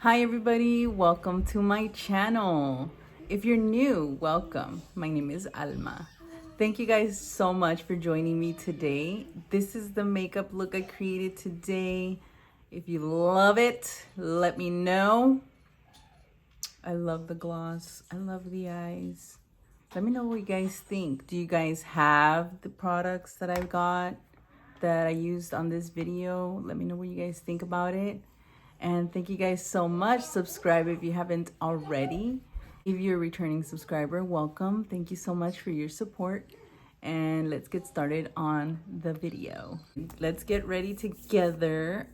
Hi everybody, welcome to my channel. If you're new, welcome. My name is Alma. Thank you guys so much for joining me today. This is the makeup look I created today. If you love it, let me know. I love the gloss. I love the eyes. Let me know what you guys think. Do you guys have the products that I got that I used on this video? Let me know what you guys think about it. And thank you guys so much. Subscribe if you haven't already. If you're a returning subscriber, welcome. Thank you so much for your support. And let's get started on the video. Let's get ready together.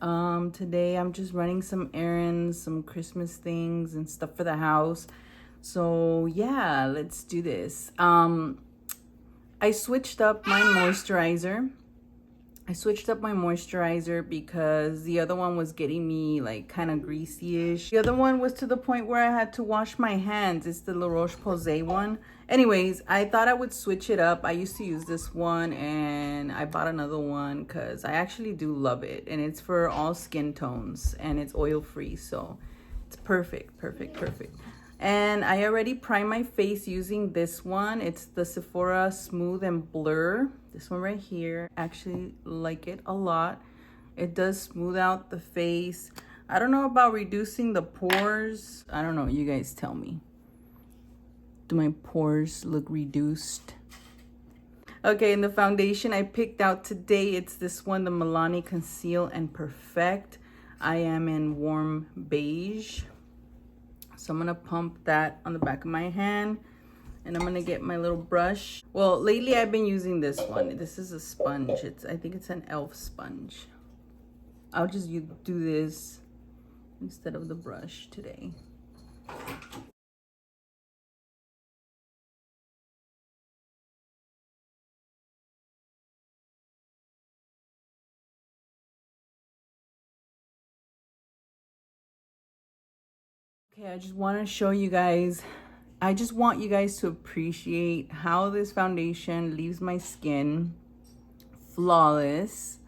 Today I'm just running some errands, some Christmas things and stuff for the house. So yeah, let's do this. I switched up my moisturizer. Because the other one was getting me like kind of greasy-ish. The other one was to the point where I had to wash my hands. It's the La Roche-Posay one. Anyways, I thought I would switch it up. I used to use this one and I bought another one because I actually do love it. And it's for all skin tones and it's oil-free. So it's perfect. And I already primed my face using this one. It's the Sephora Smooth and Blur. This one right here. Actually like it a lot. It does smooth out the face. I don't know about reducing the pores. I don't know. You guys tell me. Do my pores look reduced? Okay, and the foundation I picked out today, it's this one, the Milani Conceal and Perfect. I am in warm beige. So I'm gonna pump that on the back of my hand and I'm gonna get my little brush. Well, lately I've been using this one. This is a sponge. I think it's an e.l.f. sponge. I'll just do this instead of the brush today. Okay, I just want to show you guys. I just want you guys to appreciate how this foundation leaves my skin flawless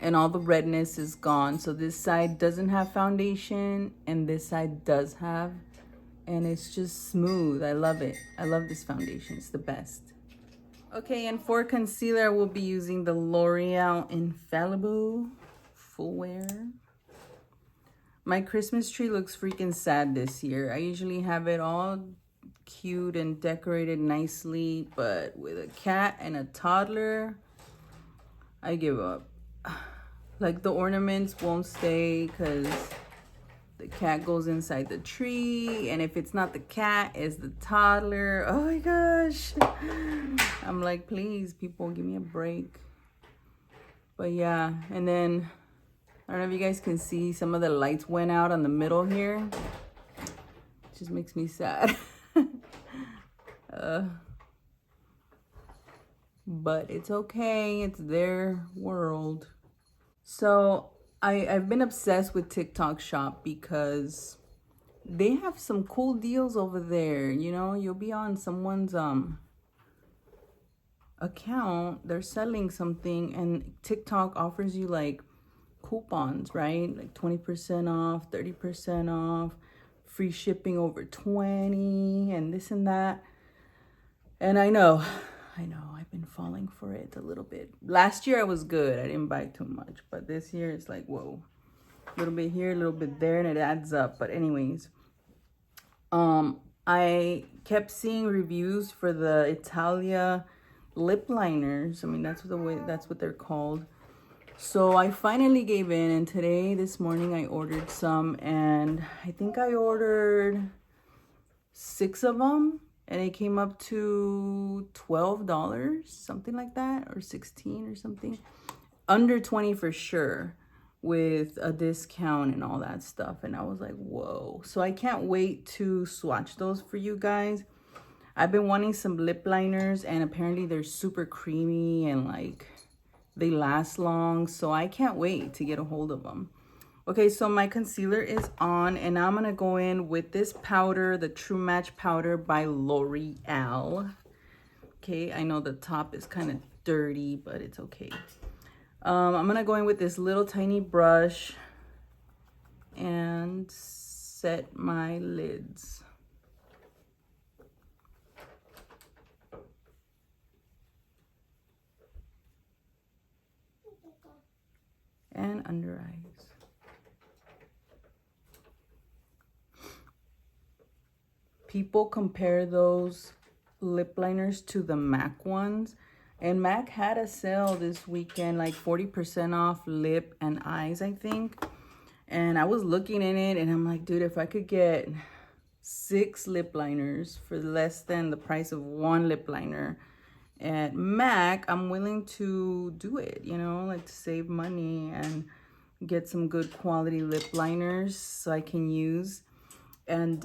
and all the redness is gone. So this side doesn't have foundation and this side does have, and it's just smooth. I love it. I love this foundation. It's the best. Okay, and for concealer, we'll be using the L'Oreal Infallible Full Wear. My Christmas tree looks freaking sad this year. I usually have it all cute and decorated nicely, but with a cat and a toddler, I give up. Like the ornaments won't stay because the cat goes inside the tree, and if it's not the cat, it's the toddler. Oh my gosh. I'm like, please, people, give me a break. But yeah, and then I don't know if you guys can see, some of the lights went out on the middle here. It just makes me sad. But it's okay. It's their world. So I've been obsessed with TikTok Shop because they have some cool deals over there. You know, you'll be on someone's account, they're selling something, and TikTok offers you like coupons, right? Like 20% off, 30% off, free shipping over 20, and this and that. And I know, I've been falling for it a little bit. Last year I was good. I didn't buy too much, but this year it's like, whoa, a little bit here, a little bit there, and it adds up. But anyways, I kept seeing reviews for the Italia lip liners. I mean, that's what they're called. So I finally gave in, and this morning I ordered some, and I think I ordered 6 of them, and it came up to $12, something like that, or 16 or something. Under 20 for sure, with a discount and all that stuff. And I was like, whoa. So I can't wait to swatch those for you guys. I've been wanting some lip liners, and apparently they're super creamy and like they last long, so I can't wait to get a hold of them. Okay, so my concealer is on, and I'm gonna go in with this powder, the True Match powder by L'Oreal. Okay, I know the top is kind of dirty, but it's okay. I'm gonna go in with this little tiny brush and set my lids. And under eyes. People compare those lip liners to the MAC ones. And MAC had a sale this weekend, like 40% off lip and eyes, I think. And I was looking in it and I'm like, dude, if I could get 6 lip liners for less than the price of 1 lip liner at MAC, I'm willing to do it, you know, like to save money and get some good quality lip liners so I can use. And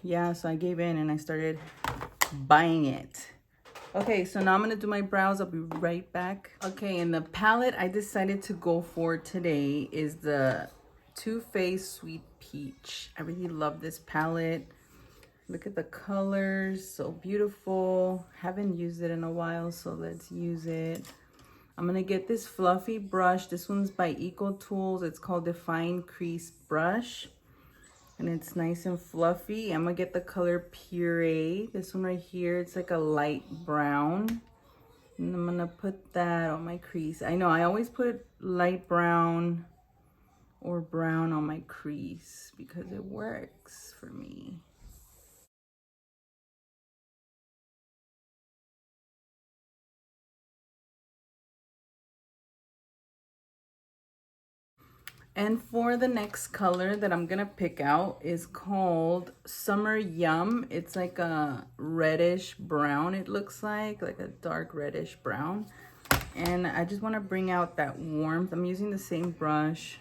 yeah, so I gave in and I started buying it. Okay, so now I'm gonna do my brows. I'll be right back. Okay, and the palette I decided to go for today is the Too Faced Sweet Peach. I really love this palette. Look at the colors, so beautiful. Haven't used it in a while, so let's use it. I'm gonna get this fluffy brush. This one's by Eco Tools. It's called Define Crease Brush. And it's nice and fluffy. I'm gonna get the color Puree. This one right here, it's like a light brown. And I'm gonna put that on my crease. I know I always put light brown or brown on my crease because it works for me. And for the next color that I'm gonna pick out is called Summer Yum. It's like a reddish brown, it looks like a dark reddish brown. And I just wanna bring out that warmth. I'm using the same brush.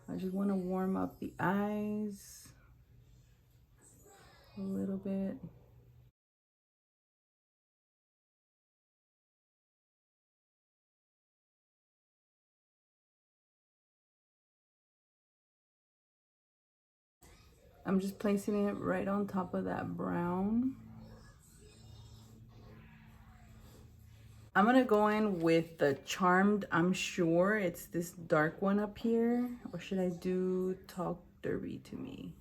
I just wanna warm up the eyes a little bit. I'm just placing it right on top of that brown. I'm gonna go in with the Charmed, I'm sure. It's this dark one up here. Or should I do Talk Derby to Me?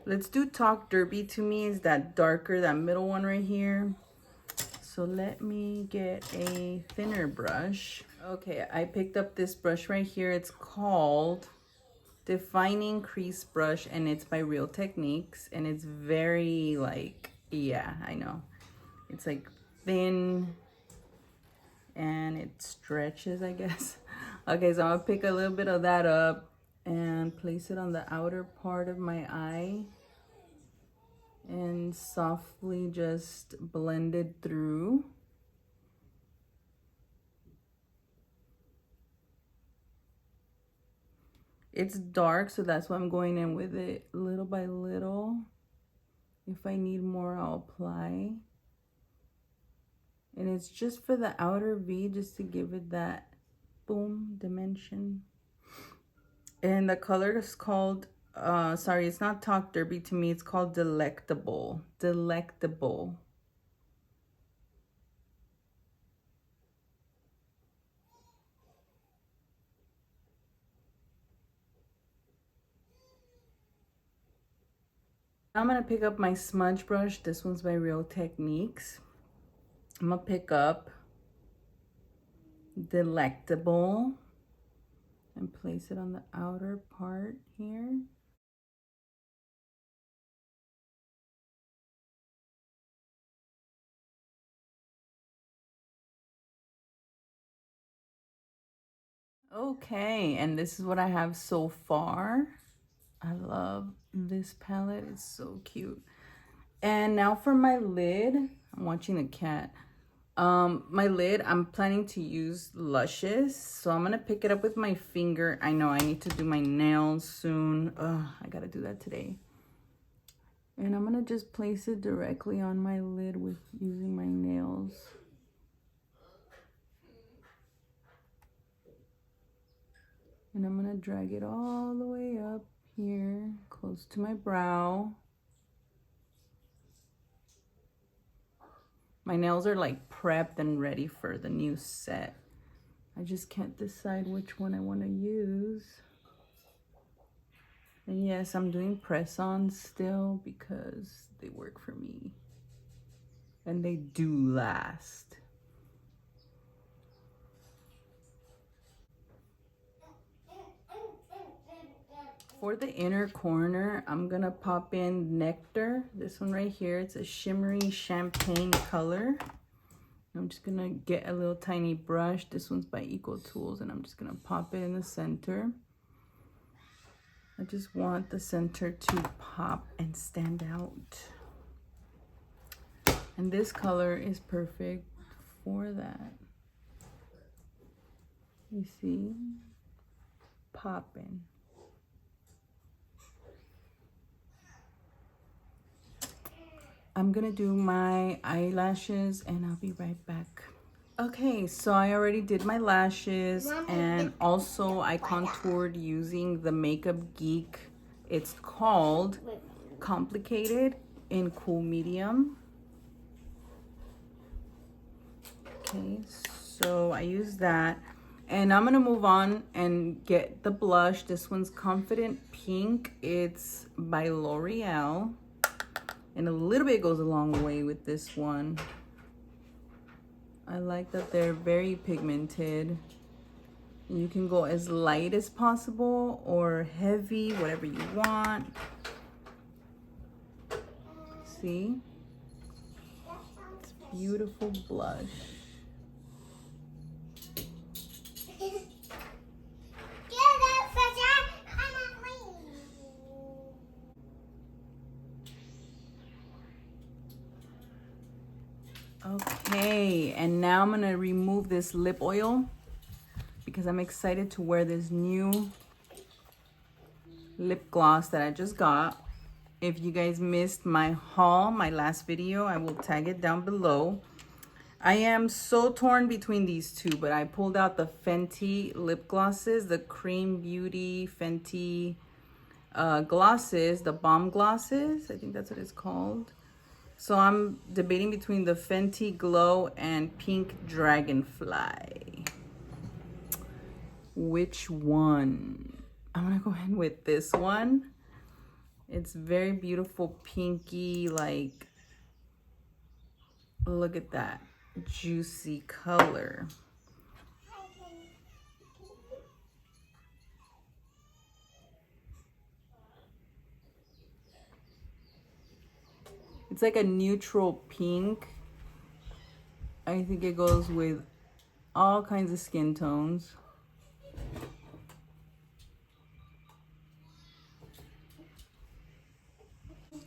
Let's do Talk Derby to Me. Is that darker, that middle one right here. So let me get a thinner brush. Okay, I picked up this brush right here. It's called Defining Crease Brush and it's by Real Techniques. And it's very like, yeah, I know. It's like thin and it stretches, I guess. Okay, so I'm gonna pick a little bit of that up and place it on the outer part of my eye and softly just blend it through. It's dark, so that's why I'm going in with it little by little. If I need more, I'll apply. And it's just for the outer V, just to give it that boom dimension. And the color is called, sorry, it's not Talk Derby to Me. It's called Delectable. Delectable. I'm going to pick up my smudge brush. This one's by Real Techniques. I'm going to pick up Delectable and place it on the outer part here. Okay, and this is what I have so far. I love this palette. It's so cute. And now for my lid. I'm watching a cat. My lid, I'm planning to use Luscious. So I'm going to pick it up with my finger. I know I need to do my nails soon. Ugh, I got to do that today. And I'm going to just place it directly on my lid with using my nails. And I'm going to drag it all the way up here, close to my brow. My nails are like prepped and ready for the new set. I just can't decide which one I want to use. And yes, I'm doing press-ons still because they work for me. And they do last. For the inner corner, I'm gonna pop in Nectar. This one right here, it's a shimmery champagne color. I'm just gonna get a little tiny brush. This one's by Eco Tools, and I'm just gonna pop it in the center. I just want the center to pop and stand out. And this color is perfect for that. You see? Popping. I'm gonna do my eyelashes and I'll be right back. Okay, so I already did my lashes and also I contoured using the Makeup Geek. It's called Complicated in Cool Medium. Okay, so I use that. And I'm gonna move on and get the blush. This one's Confident Pink. It's by L'Oreal. And a little bit goes a long way with this one. I like that they're very pigmented. You can go as light as possible or heavy, whatever you want. See? It's beautiful blush. Okay, and now I'm gonna remove this lip oil because I'm excited to wear this new lip gloss that I just got. If you guys missed my haul, my last video, I will tag it down below. I am so torn between these two, but I pulled out the Fenty lip glosses, the Cream Beauty Fenty glosses, the Bomb Glosses. I think that's what it's called. So I'm debating between the Fenty Glow and Pink Dragonfly. Which one? I'm gonna go ahead with this one. It's very beautiful, pinky, like, look at that juicy color. It's like a neutral pink. I think it goes with all kinds of skin tones.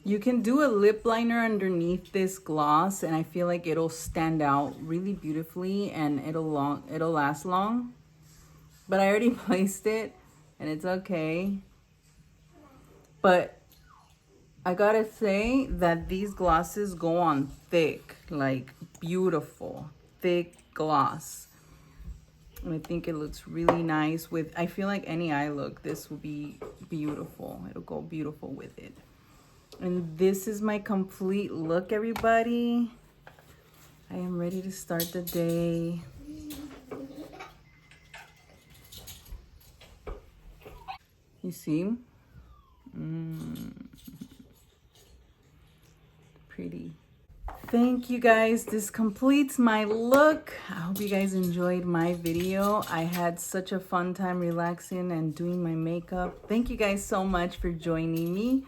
You can do a lip liner underneath this gloss and I feel like it'll stand out really beautifully and it'll last long. But I already placed it and it's okay. But I gotta say that these glosses go on thick, like beautiful, thick gloss. And I think it looks really nice with, I feel like any eye look, this will be beautiful. It'll go beautiful with it. And this is my complete look, everybody. I am ready to start the day. You see? Pretty. Thank you guys. This completes my look. I hope you guys enjoyed my video. I had such a fun time relaxing and doing my makeup. Thank you guys so much for joining me.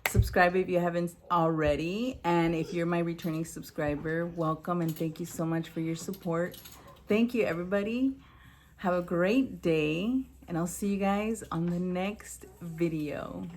Subscribe if you haven't already. And if you're my returning subscriber, welcome and thank you so much for your support. Thank you, everybody. Have a great day and I'll see you guys on the next video.